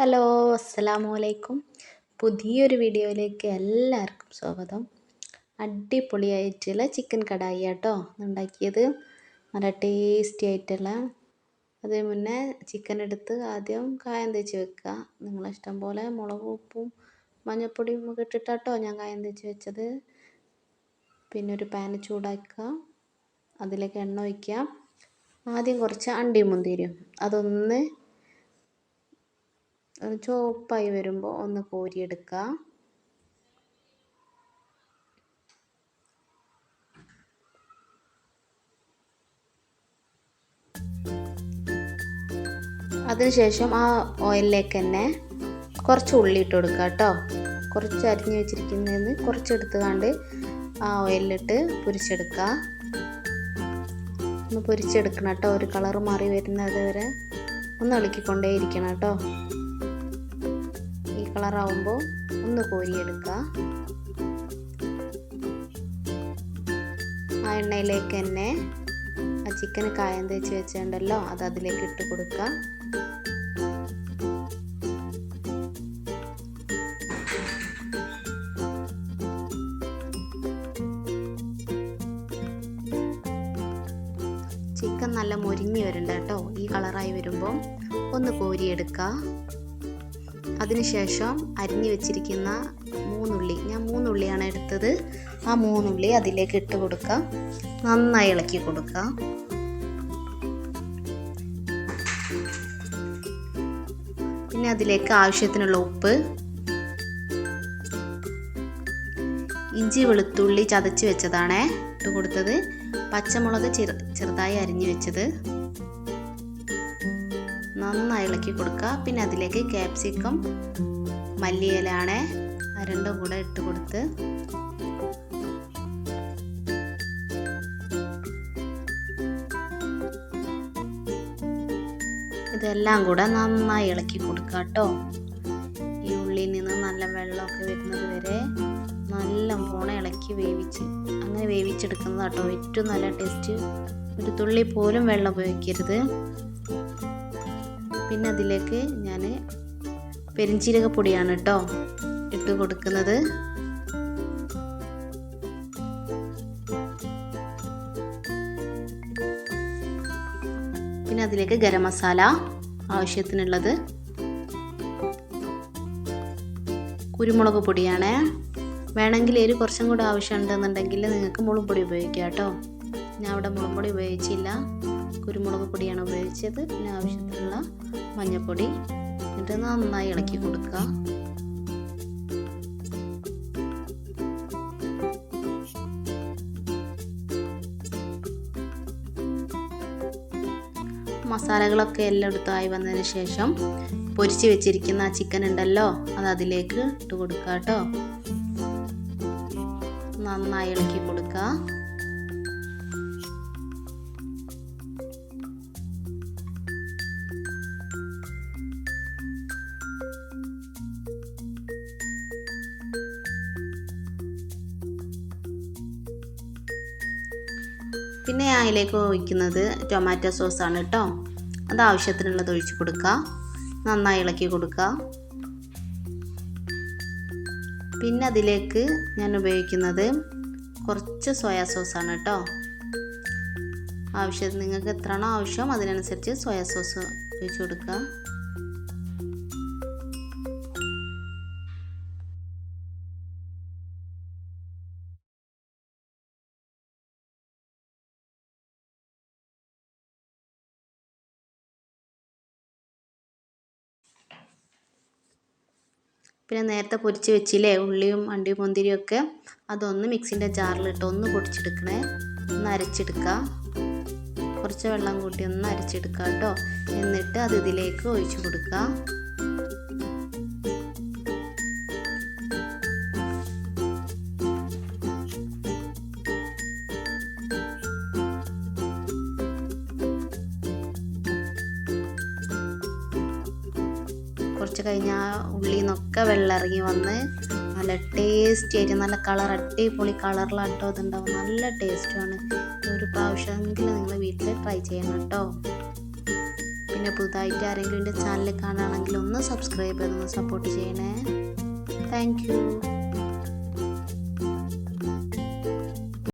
Hello, അസ്സലാമു അലൈക്കും. പുതിയൊരു വീഡിയോയിലേക്ക് എല്ലാവർക്കും സ്വാഗതം. അടിപൊളിയായിട്ടുള്ള ചിക്കൻ കടായി ആട്ടോ ഉണ്ടാക്കിയത്. നല്ല ടേസ്റ്റി ആയിട്ടുള്ള. അതേ മുന്നേ ചിക്കൻ എടുത്ത് ആദ്യം കായം തേച്ച് വെക്കുക. നിങ്ങളെ ഇഷ്ടം പോലെ മുളകും ഉപ്പും മഞ്ഞൾപ്പൊടിയും ഒക്കെ ഇട്ടിട്ടാട്ടോ ഞാൻ കായം തേച്ച് വെച്ചത്. പിന്നെ ഒരു പാൻ ചൂടാക്കുക, അതിലേക്ക് എണ്ണ ഒഴിക്കുക. ആദ്യം കുറച്ച് അണ്ടിയും മുന്തിരിയും അതൊന്ന് ചുവപ്പായി വരുമ്പോൾ ഒന്ന് കോരിയെടുക്കുക. അതിനുശേഷം ആ ഓയിലിലേക്ക് തന്നെ കുറച്ച് ഉള്ളി ഇട്ട് കൊടുക്കുക കേട്ടോ. കുറച്ച് അരിഞ്ഞ് വെച്ചിരിക്കുന്നതിന് കുറച്ചെടുത്ത് കണ്ട് ആ ഓയിലിട്ട് പൊരിച്ചെടുക്കുക. ഒന്ന് പൊരിച്ചെടുക്കണം കേട്ടോ. ഒരു കളറ് മാറി വരുന്നത് വരെ ഒന്ന് ഇളക്കിക്കൊണ്ടേ ഇരിക്കണം കേട്ടോ. ഈ കളറാവുമ്പോൾ ഒന്ന് കോരിയെടുക്കുക. ആ എണ്ണയിലേക്ക് തന്നെ ആ ചിക്കന് കായം തേച്ച് വെച്ചിട്ടുണ്ടല്ലോ, അത് അതിലേക്ക് ഇട്ട് കൊടുക്കുക. ചിക്കൻ നല്ല മൊരിഞ്ഞ് വരുന്നുണ്ട് കേട്ടോ. ഈ കളറായി വരുമ്പോൾ ഒന്ന് കോരിയെടുക്കുക. അതിനുശേഷം അരിഞ്ഞു വെച്ചിരിക്കുന്ന മൂന്നുള്ളി, ഞാൻ മൂന്നുള്ളിയാണ് എടുത്തത്. ആ മൂന്നുള്ളി അതിലേക്ക് ഇട്ട് കൊടുക്കുക. നന്നായി ഇളക്കി കൊടുക്കുക. പിന്നെ അതിലേക്ക് ആവശ്യത്തിനുള്ള ഉപ്പ്, ഇഞ്ചി വെളുത്തുള്ളി ചതച്ച് വെച്ചതാണേ ഇട്ട് കൊടുത്തത്. പച്ചമുളക് ചെറുതായി അരിഞ്ഞു വെച്ചത് നന്നായി ഇളക്കി കൊടുക്കുക. പിന്നെ അതിലേക്ക് ക്യാപ്സിക്കം മല്ലിയിലാണ് രണ്ടും കൂടെ ഇട്ട് കൊടുത്ത് ഇതെല്ലാം കൂടെ നന്നായി ഇളക്കി കൊടുക്കുക കേട്ടോ. ഈ ഉള്ളിയിൽ നിന്ന് നല്ല വെള്ളമൊക്കെ വരുന്നത് വരെ നല്ല പോണ ഇളക്കി അങ്ങനെ വേവിച്ചെടുക്കുന്നത് കേട്ടോ ഏറ്റവും നല്ല ടേസ്റ്റ്. ഒരു തുള്ളി പോലും വെള്ളം ഉപയോഗിക്കരുത്. പിന്നെ അതിലേക്ക് ഞാൻ പെരിഞ്ചീരകപ്പൊടിയാണ് കേട്ടോ ഇട്ട് കൊടുക്കുന്നത്. പിന്നെ അതിലേക്ക് ഗരം മസാല ആവശ്യത്തിനുള്ളത്, കുരുമുളക് പൊടിയാണ്. വേണമെങ്കിൽ എരി കുറച്ചും കൂടെ ആവശ്യമുണ്ടെന്നുണ്ടെങ്കിൽ നിങ്ങൾക്ക് മുളക് പൊടി ഉപയോഗിക്കാം കേട്ടോ. ഞാൻ അവിടെ മുളക് പൊടി ഉപയോഗിച്ചില്ല, കുരുമുളക് പൊടിയാണ് ഉപയോഗിച്ചത്. പിന്നെ ആവശ്യത്തിനുള്ള മഞ്ഞൾപ്പൊടി എന്നിട്ട് നന്നായി ഇളക്കി കൊടുക്കുക. മസാലകളൊക്കെ എല്ലായിടത്തും ആയി വന്നതിന് ശേഷം പൊരിച്ച് വെച്ചിരിക്കുന്ന ആ ചിക്കൻ ഉണ്ടല്ലോ, അത് അതിലേക്ക് ഇട്ട് കൊടുക്കുക കേട്ടോ. നന്നായി ഇളക്കി കൊടുക്കുക. പിന്നെ അതിലേക്ക് ഒഴിക്കുന്നത് ടൊമാറ്റോ സോസാണ് കേട്ടോ. അത് ആവശ്യത്തിനുള്ളത് ഒഴിച്ച് കൊടുക്കുക. നന്നായി ഇളക്കി കൊടുക്കുക. പിന്നെ അതിലേക്ക് ഞാൻ ഉപയോഗിക്കുന്നത് കുറച്ച് സോയാ സോസാണ് കേട്ടോ. ആവശ്യത്തിന് നിങ്ങൾക്ക് എത്രയാണോ ആവശ്യം അതിനനുസരിച്ച് സോയാ സോസ് ഒഴിച്ച് കൊടുക്കുക. പിന്നെ നേരത്തെ പൊരിച്ച് വെച്ചില്ലേ ഉള്ളിയും അണ്ടിയും മുന്തിരിയും ഒക്കെ, അതൊന്ന് മിക്സിൻ്റെ ജാറിലിട്ട് ഒന്ന് പൊടിച്ചെടുക്കണേ. ഒന്ന് അരച്ചെടുക്കുക. കുറച്ച് വെള്ളം കൂട്ടി ഒന്ന് അരച്ചെടുക്കുക കേട്ടോ. എന്നിട്ട് അത് ഇതിലേക്ക് ഒഴിച്ച് കൊടുക്കുക. കുറച്ച് കഴിഞ്ഞാൽ ഉള്ളിൽ നിന്നൊക്കെ വെള്ളം ഇറങ്ങി വന്ന് നല്ല ടേസ്റ്റി ആയിട്ട് നല്ല കളർ അടിപൊളി കളറിലാട്ടോ ഇതുണ്ടാവും. നല്ല ടേസ്റ്റുമാണ്. ഒരു പ്രാവശ്യമെങ്കിലും നിങ്ങൾ വീട്ടിൽ ട്രൈ ചെയ്യണം കേട്ടോ. പിന്നെ പുതുതായിട്ട് ആരെങ്കിലും എൻ്റെ ചാനൽ കാണുകയാണെങ്കിൽ ഒന്ന് സബ്സ്ക്രൈബ് ചെയ്തൊന്ന് സപ്പോർട്ട് ചെയ്യണേ. Thank you.